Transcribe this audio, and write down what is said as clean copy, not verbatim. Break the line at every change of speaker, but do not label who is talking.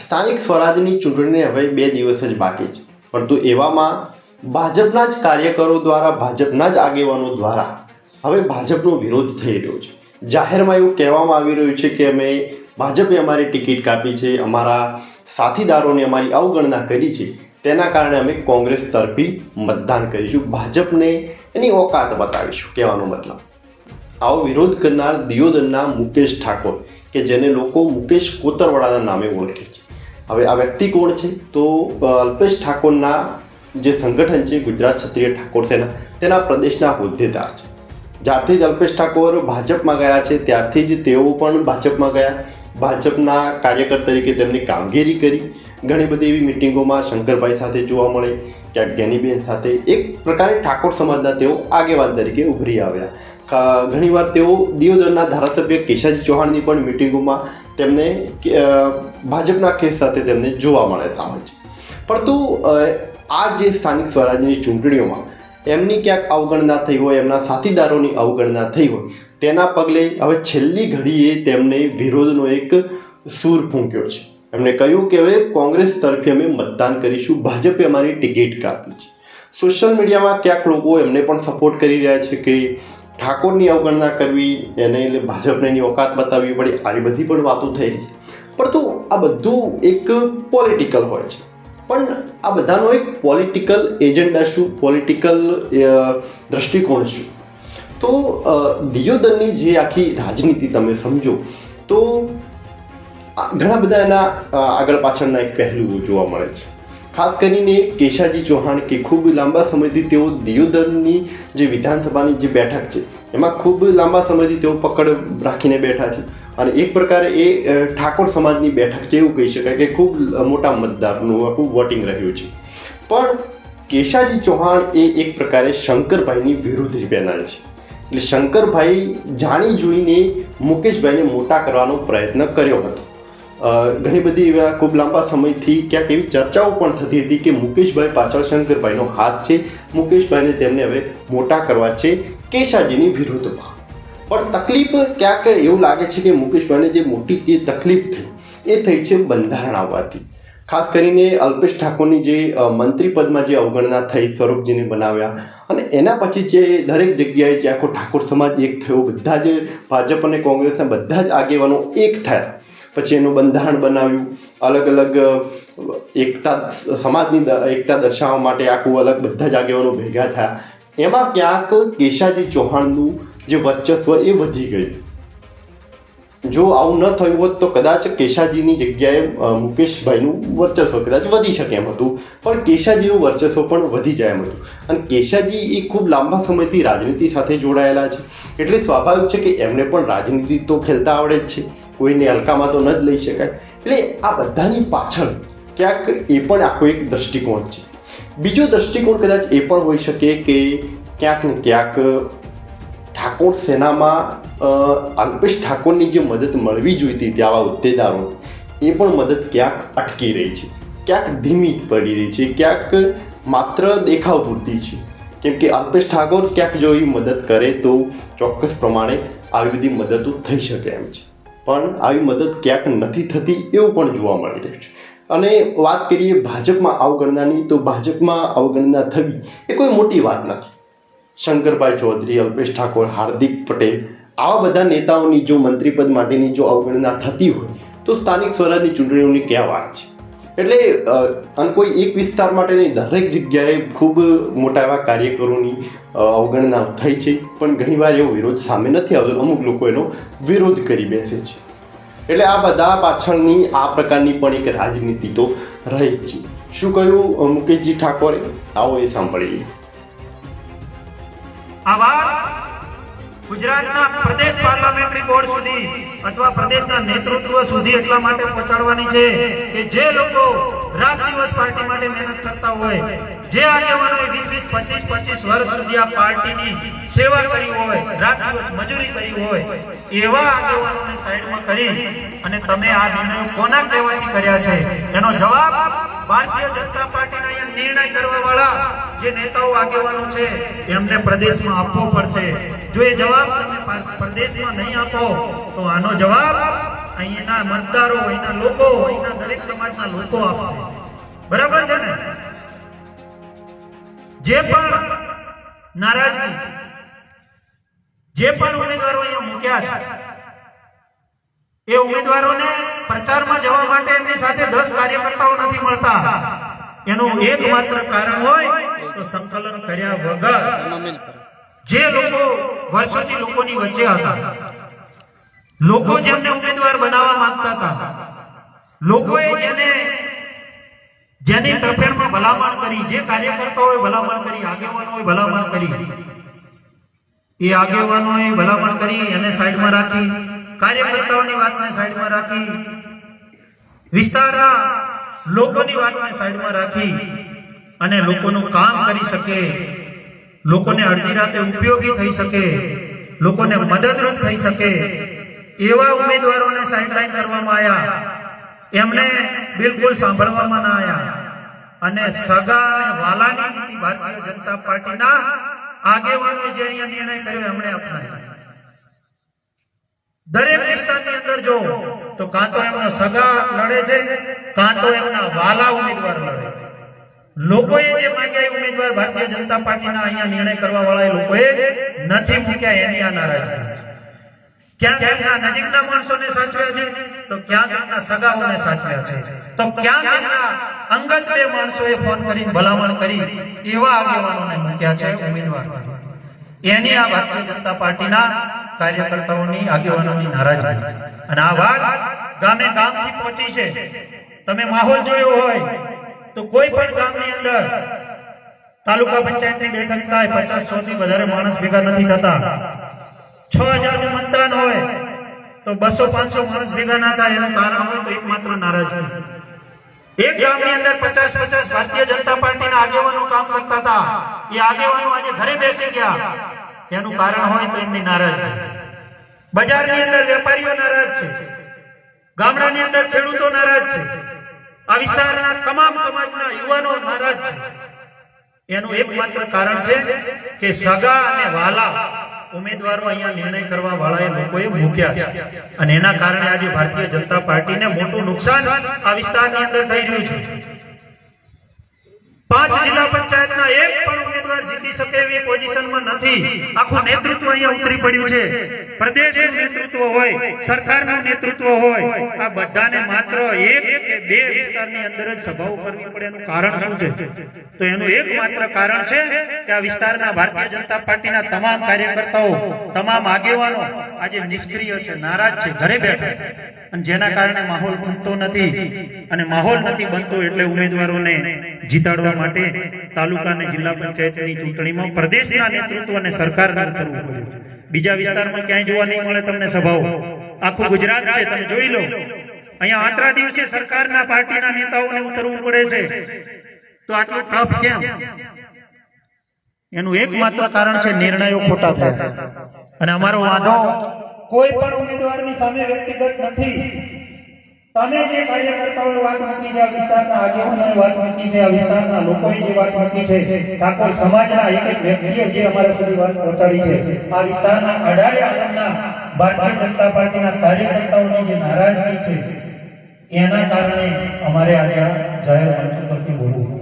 સ્થાનિક સ્વરાજની ચૂંટણીને હવે 2 દિવસ જ બાકી છે, પરંતુ એવામાં ભાજપના જ કાર્યકરો દ્વારા, ભાજપના જ આગેવાનો દ્વારા હવે ભાજપનો વિરોધ થઈ રહ્યો છે. જાહેરમાં એવું કહેવામાં આવી રહ્યું છે કે અમે ભાજપે અમારી ટિકિટ કાપી છે, અમારા સાથીદારોને અમારી અવગણના કરી છે, તેના કારણે અમે કોંગ્રેસ તરફી મતદાન કરીશું, ભાજપને એની ઓકાત બતાવીશું. કહેવાનો મતલબ આવો વિરોધ કરનાર દિયોદરના મુકેશ ઠાકોર, કે જેને લોકો મુકેશ કોતરવાળાના નામે ઓળખે છે. હવે આ વ્યક્તિ કોણ છે? તો અલ્પેશ ઠાકોરના જે સંગઠન છે ગુજરાત ક્ષત્રિય ઠાકોર સેના, તેના પ્રદેશના હોદ્દેદાર છે. જ્યારથી જ અલ્પેશ ઠાકોર ભાજપમાં ગયા છે ત્યારથી જ તેઓ પણ ભાજપમાં ગયા. ભાજપના કાર્યકર તરીકે તેમની કામગીરી કરી. ઘણી બધી એવી મિટિંગોમાં શંકરભાઈ સાથે જોવા મળે, ક્યાંક જ્ઞાનીબેન સાથે. એક પ્રકારે ઠાકોર સમાજના તેઓ આગેવાન તરીકે ઉભરી આવ્યા. ઘણીવાર તેઓ દિયોદરના ધારાસભ્ય કેશાજી ચૌહાણની પણ મિટિંગોમાં તેમને ભાજપના ખેસ સાથે તેમને જોવા મળતા હોય છે. પરંતુ આ જે સ્થાનિક સ્વરાજની ચૂંટણીઓમાં એમની ક્યાંક અવગણના થઈ હોય, એમના સાથીદારોની અવગણના થઈ હોય, તેના પગલે હવે છેલ્લી ઘડીએ તેમને વિરોધનો એક સૂર ફૂંક્યો છે. એમણે કહ્યું કે હવે કોંગ્રેસ તરફી અમે મતદાન કરીશું, ભાજપે અમારી ટિકિટ કાપી છે. સોશિયલ મીડિયામાં ક્યાંક લોકો એમને પણ સપોર્ટ કરી રહ્યા છે કે ઠાકોરની અવગણના કરવી, એને એટલે ભાજપને એની ઓકાત બતાવવી પડે, આવી બધી પણ વાતો થઈ રહી છે. પરંતુ આ બધું એક પોલિટિકલ હોય છે. પણ આ બધાનો એક પોલિટિકલ એજન્ડા શું, પોલિટિકલ દ્રષ્ટિકોણ શું? તો દિયોદરની જે આખી રાજનીતિ તમે સમજો તો ઘણા બધા એના આગળ પાછળના એક પહેલું જોવા મળે છે. ખાસ કરીને કેશાજી ચૌહાણ, કે ખૂબ લાંબા સમયથી તેઓ દિયોદરની જે વિધાનસભાની જે બેઠક છે એમાં ખૂબ લાંબા સમયથી તેઓ પકડ રાખીને બેઠા છે. અને એક પ્રકારે એ ઠાકોર સમાજની બેઠક છે એવું કહી શકાય કે ખૂબ મોટા મતદારનું આખું વોટિંગ રહ્યું છે. પણ કેશાજી ચૌહાણ એ એક પ્રકારે શંકરભાઈની વિરુદ્ધ પેનલ છે. એટલે શંકરભાઈ જાણી જોઈને મુકેશભાઈને મોટા કરવાનો પ્રયત્ન કર્યો હતો. ઘણી બધી એવા ખૂબ લાંબા સમયથી ક્યાંક એવી ચર્ચાઓ પણ થતી હતી કે મુકેશભાઈ પાછળ શંકરભાઈનો હાથ છે, મુકેશભાઈને તેમને હવે મોટા કરવા છે કેશાજીની વિરુદ્ધમાં. પણ તકલીફ ક્યાંક એવું લાગે છે કે મુકેશભાઈને જે મોટી જે તકલીફ થઈ એ થઈ છે બંધારણ આવવાથી. ખાસ કરીને અલ્પેશ ઠાકોરની જે મંત્રી પદમાં જે અવગણના થઈ, સ્વરૂપજીને બનાવ્યા, અને એના પછી જે દરેક જગ્યાએ જે આખો ઠાકોર સમાજ એક થયો, બધા જ ભાજપ અને કોંગ્રેસના બધા જ આગેવાનો એક થયા, પછી એનું બંધારણ બનાવ્યું, અલગ અલગ એકતા, સમાજની એકતા દર્શાવવા માટે આખું અલગ બધા જ આગેવાનો ભેગા થયા. એમાં ક્યાંક કેશાજી ચૌહાણનું જે વર્ચસ્વ એ વધી ગયું. જો આવું ન થયું હોત તો કદાચ કેશાજીની જગ્યાએ મુકેશભાઈનું વર્ચસ્વ કદાચ વધી શકે એમ હતું, પણ કેશાજીનું વર્ચસ્વ પણ વધી જાય એમ હતું. અને કેશાજી એ ખૂબ લાંબા સમયથી રાજનીતિ સાથે જોડાયેલા છે, એટલે સ્વાભાવિક છે કે એમને પણ રાજનીતિ તો ખેલતા આવડે જ છે, કોઈને હલકામાં તો ન જ લઈ શકાય. એટલે આ બધાની પાછળ ક્યાંક એ પણ આખો એક દૃષ્ટિકોણ છે. બીજો દૃષ્ટિકોણ કદાચ એ પણ હોઈ શકે કે ક્યાંક ને ક્યાંક ઠાકોર સેનામાં અલ્પેશ ઠાકોરની જે મદદ મળવી જોઈતી હતી આવા હોદ્દેદારો, એ પણ મદદ ક્યાંક અટકી રહી છે, ક્યાંક ધીમી પડી રહી છે, ક્યાંક માત્ર દેખાવ પૂરતી છે. કેમ કે અલ્પેશ ઠાકોર ક્યાંક જો એ મદદ કરે તો ચોક્કસ પ્રમાણે આવી બધી મદદો થઈ શકે એમ છે. પણ આવી મદદ ક્યાંક નથી થતી એવું પણ જોવા મળી રહ્યું છે. અને વાત કરીએ ભાજપમાં અવગણનાની, તો ભાજપમાં અવગણના થવી એ કોઈ મોટી વાત નથી. શંકરભાઈ ચૌધરી, અલ્પેશ ઠાકોર, હાર્દિક પટેલ, આવા બધા નેતાઓની જો મંત્રીપદ માટેની જો અવગણના થતી હોય તો સ્થાનિક સ્વરાજની ચૂંટણીઓની ક્યાં વાત છે? એટલે અને કોઈ એક વિસ્તાર માટે નહીં, દરેક જગ્યાએ ખૂબ મોટા એવા કાર્યકરોની અવગણના થઈ છે. પણ ઘણીવાર એવો વિરોધ સામે નથી આવતો, અમુક લોકો એનો વિરોધ કરી બેસે છે. એટલે આ બધા પાછળની આ પ્રકારની પણ એક રાજનીતિ તો રહી જ છે. શું કહ્યું મુકેશજી ઠાકોરે? આવો એ સાંભળીએ.
ગુજરાતના પ્રદેશ પાર્લામેન્ટરી બોર્ડ સુધી અથવા પ્રદેશના નેતૃત્વ સુધી એટલા માટે પહોંચાડવાની છે કે જે લોકો રાત દિવસ પાર્ટી માટે મહેનત કરતા હોય, જે આગેવાનોએ 20-25 વર્ષ સુધી આ પાર્ટીની સેવા કરી હોય, રાત દિવસ મજૂરી કરી હોય, એવા આગેવાનોને સાઈડમાં કરી અને તમે આ નિર્ણયો કોના કહેવાથી કર્યા છે એનો જવાબ ભારતીય જનતા પાર્ટીના અહીંયા નિર્ણય કરવા વાળા જે નેતાઓ આગેવાનો છે એમને પ્રદેશમાં આપવો પડશે. જો એ જવાબ તમે પ્રદેશમાં નહીં આપો તો આનો જવાબ અહીંના મતદારો, અહીંના લોકો, અહીંના દરેક સમાજના લોકો આપશે. બરાબર છે ને? જે પણ નારાજગી, જે પણ ઉમેદવારો અહીંયા મૂક્યા છે એ ઉમેદવારોને પ્રચારમાં જવા માટે એમની સાથે 10 કાર્યકર્તાઓ નથી મળતા. એનું એકમાત્ર કારણ હોય તો સંકલન કર્યા વગર જે લોકો વર્ષોથી લોકોની વચ્ચે હતા, લોકો જેમને ઉમેદવાર બનાવવા માંગતા હતા, લોકોએ જેની તરફેણમાં ભલામણ કરી, જે કાર્યકર્તાઓએ ભલામણ કરી, આગેવાનોએ ભલામણ કરી, એ આગેવાનોએ ભલામણ કરી એને સાઈડમાં રાખી, કાર્યકર્તાઓની વાતને સાઈડમાં રાખી, વિસ્તારના લોકોની વાતને સાઈડમાં રાખી અને લોકોનું કામ કરી શકે, લોકોને અડધી રાતે ઉપયોગી થઈ શકે, લોકોને મદદરૂપ થઈ શકે એવા ઉમેદવારોને સાઈડલાઈન કરવામાં આવ્યા. એમને બિલકુલ સાંભળવામાં ના આવ્યા અને સગા અને વાલાની નીતિ ભારતીય જનતા પાર્ટીના આગેવાનોએ જે અહીંયા નિર્ણય કર્યો એમણે અપનાવ્યો. દરેક વિસ્તારની અંદર જો તો કાં તો એમના સગા લડે છે, કાં તો એમના વાલા ઉમેદવાર લડે છે. લોકોએ જે માંગ્યા ઉમેદવાર ભારતીય જનતા પાર્ટીના અહીંયા નિર્ણય કરવા વાળા લોકોએ નથી મૂક્યા, એની આ નારાજગી છે. ક્યાંક એમના નજીકના માણસોને સાચવ્યા છે, તો ક્યાંક એમના સગાઓને સાચવ્યા છે, તો ક્યાંક એમના અંગત બે માણસોએ ફોન કરીને ભલામણ કરી એવા આગેવાનોને મૂક્યા છે ઉમેદવાર. એની આ ભારતીય જનતા પાર્ટીના કાર્યકર્તાઓની, આગેવાનોની નારાજગી. અને આ વાત ગામે ગામથી પહોંચી છે. તમે માહોલ જોયો હોય તો કોઈ પણ ગામની અંદર તાલુકા પંચાયતની બેઠક થાય, 50-100 થી વધારે માણસ ભેગા નથી થતા. 6000 નું મતદાન હોય તો 200-500 માણસ ભેગા ના થાય. એનું કારણ હોય તો એકમાત્ર નારાજગી. એક ગામની અંદર 50-50 ભારતીય જનતા પાર્ટીના આગેવાનો કામ કરતા હતા, એ આગેવાનો આજે ઘરે બેસી ગયા. એનું કારણ હોય તો એમની નારાજગી. બજારની અંદર વેપારીઓ નારાજ છે, ગામડાની અંદર ખેડૂતો નારાજ છે, આ વિસ્તારના તમામ સમાજના યુવાનો નારાજ છે. એનું એકમાત્ર કારણ છે કે સગા અને વાલા ઉમેદવારો અહીંયા નિર્ણય કરવા વાળા લોકોએ મૂક્યા છે. અને એના કારણે આજે ભારતીય જનતા પાર્ટીને મોટું નુકસાન આ વિસ્તારની અંદર થઈ રહ્યું છે. 5 જિલ્લા પંચાયતના એક પણ ઉમેદવાર જીતી શકે એવી પોઝિશનમાં નથી. આખું નેતૃત્વ અહીંયા ઉતરી પડ્યું છે. પ્રદેશનું નેતૃત્વ હોય, સરકારનું નેતૃત્વ હોય, આ બધાને માત્ર 1 કે 2 વિસ્તારની અંદર જ સભાઓ કરવી પડે. એનું કારણ શું છે? તો એનું એકમાત્ર કારણ છે કે આ વિસ્તારના ભારતીય જનતા પાર્ટીના તમામ કાર્યકર્તાઓ, તમામ આગેવાનો આજે નિષ્ક્રિય છે, નારાજ છે, ઘરે બેઠા. અને જેના કારણે માહોલ બનતો નથી. અને માહોલ નથી બનતો એટલે ઉમેદવારોને જીતાડવા માટે તાલુકા અને જિલ્લા પંચાયતની ચૂંટણીમાં પ્રદેશના નેતૃત્વ અને સરકારને ઉતરવું પડ્યું. બીજા વિસ્તારમાં ક્યાંય જોવા નહીં મળે તમને સભાઓ. આખું ગુજરાત છે, તમે જોઈ લો. અહીંયા આતરા દિવસે સરકારના પાર્ટીના નેતાઓને ઉતરવું પડે છે. તો આટલું ટફ કેમ? એનું એકમાત્ર કારણ છે નિર્ણયો ખોટા થયા. અને અમારો વાંધો કોઈ પણ ઉમેદવારની સામે વ્યક્તિગત નથી. તમે જે કાર્યકર્તાઓએ વાત મૂકી છે, આ વિસ્તારના આગેવાનોએ વાત મૂકી છે, આ વિસ્તારના લોકોએ જે વાત મૂકી છે, ઠાકોર સમાજના એક એક વ્યક્તિએ જે અમારા સુધી વાત પહોંચાડી છે, આ વિસ્તારના અઢારે આંગણના ભારતીય જનતા પાર્ટીના કાર્યકર્તાઓની જે નારાજગી છે, એના કારણે અમારે આજે આ જાહેર મંચ પરથી બોલવું.